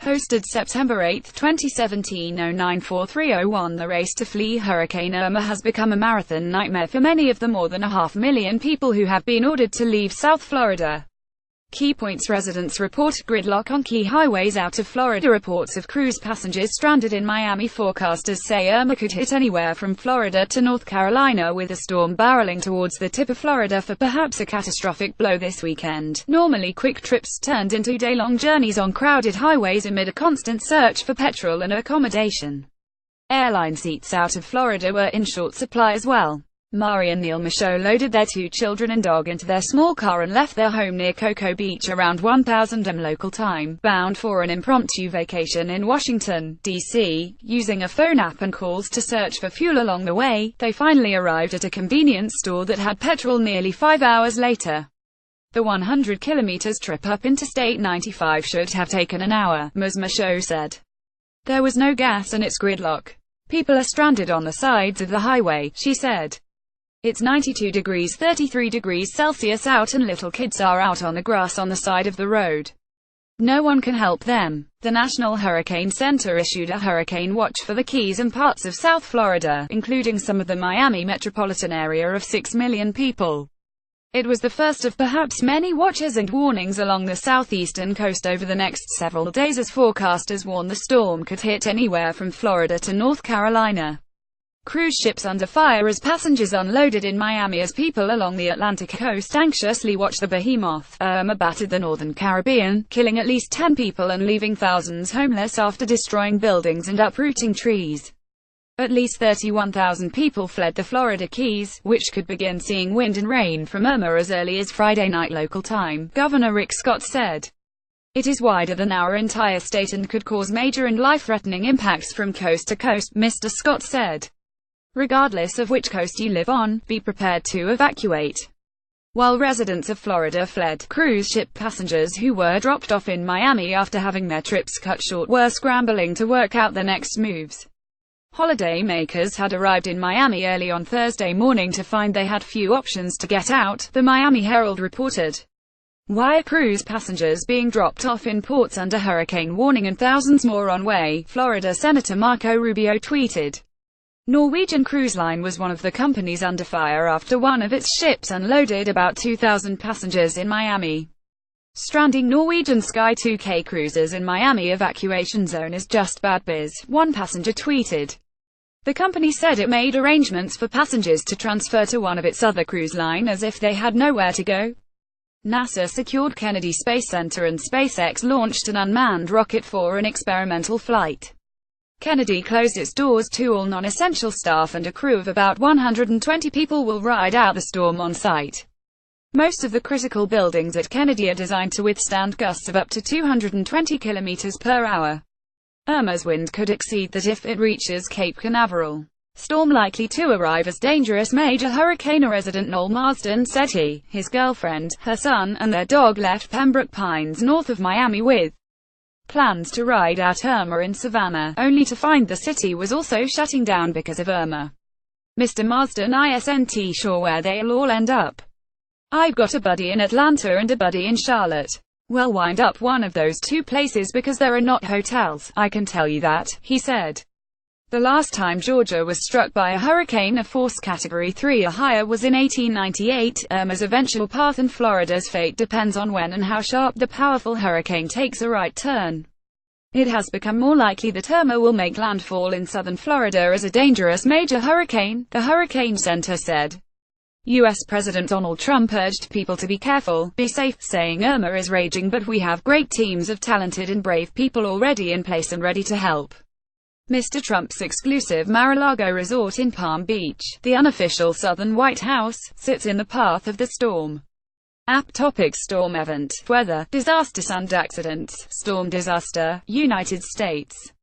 posted September 8, 2017 094301. The race to flee Hurricane Irma has become a marathon nightmare for many of the more than 500,000 people who have been ordered to leave South Florida. Key Points residents report gridlock on key highways out of Florida. Reports of cruise passengers stranded in Miami. Forecasters say Irma could hit anywhere from Florida to North Carolina, with a storm barreling towards the tip of Florida for perhaps a catastrophic blow this weekend. Normally quick trips turned into day-long journeys on crowded highways amid a constant search for petrol and accommodation. Airline seats out of Florida were in short supply as well. Mari and Irma loaded their 2 children and dog into their small car and left their home near Cocoa Beach around 1000 am local time, bound for an impromptu vacation in Washington, D.C. Using a phone app and calls to search for fuel along the way, they finally arrived at a convenience store that had petrol. Nearly 5 hours later. The 100 kilometers trip up Interstate 95 should have taken an hour, Ms. Michaud said. There was no gas and it's gridlock. People are stranded on the sides of the highway, she said. It's 92 degrees 33 degrees Celsius out and little kids are out on the grass on the side of the road. No one can help them. The National Hurricane Center issued a hurricane watch for the Keys and parts of South Florida, including some of the Miami metropolitan area of 6 million people. It was the first of perhaps many watches and warnings along the southeastern coast over the next several days, as forecasters warn the storm could hit anywhere from Florida to North Carolina. Cruise ships under fire as passengers unloaded in Miami as people along the Atlantic coast anxiously watch the behemoth. Irma battered the northern Caribbean, killing at least 10 people and leaving thousands homeless after destroying buildings and uprooting trees. At least 31,000 people fled the Florida Keys, which could begin seeing wind and rain from Irma as early as Friday night local time, Governor Rick Scott said. It is wider than our entire state and could cause major and life-threatening impacts from coast to coast, Mr. Scott said. Regardless of which coast you live on, be prepared to evacuate. While residents of Florida fled, cruise ship passengers who were dropped off in Miami after having their trips cut short were scrambling to work out their next moves. Holiday makers had arrived in Miami early on Thursday morning to find they had few options to get out, the Miami Herald reported. Why are cruise passengers being dropped off in ports under hurricane warning and thousands more on way? Florida Senator Marco Rubio tweeted. Norwegian Cruise Line was one of the companies under fire after one of its ships unloaded about 2,000 passengers in Miami. Stranding Norwegian Sky 2K cruises in Miami evacuation zone is just bad biz, one passenger tweeted. The company said it made arrangements for passengers to transfer to one of its other cruise line as if they had nowhere to go. NASA secured Kennedy Space Center and SpaceX launched an unmanned rocket for an experimental flight. Kennedy closed its doors to all non-essential staff and a crew of about 120 people will ride out the storm on site. Most of the critical buildings at Kennedy are designed to withstand gusts of up to 220 kilometers per hour. Irma's wind could exceed that if it reaches Cape Canaveral. Storm likely to arrive as dangerous major hurricane. A resident Noel Marsden said he, his girlfriend, her son, and their dog left Pembroke Pines north of Miami with plans to ride out Irma in Savannah, only to find the city was also shutting down because of Irma. Mr. Marsden isn't sure where they'll all end up. I've got a buddy in Atlanta and a buddy in Charlotte. We'll wind up one of those 2 places because there are not hotels, I can tell you that, he said. The last time Georgia was struck by a hurricane of force Category 3 or higher was in 1898. Irma's eventual path and Florida's fate depends on when and how sharp the powerful hurricane takes a right turn. It has become more likely that Irma will make landfall in southern Florida as a dangerous major hurricane, the Hurricane Center said. U.S. President Donald Trump urged people to be careful, be safe, saying Irma is raging but we have great teams of talented and brave people already in place and ready to help. Mr. Trump's exclusive Mar-a-Lago resort in Palm Beach, the unofficial southern White House, sits in the path of the storm. App topics: storm event, weather, disaster, and accidents. Storm disaster, United States.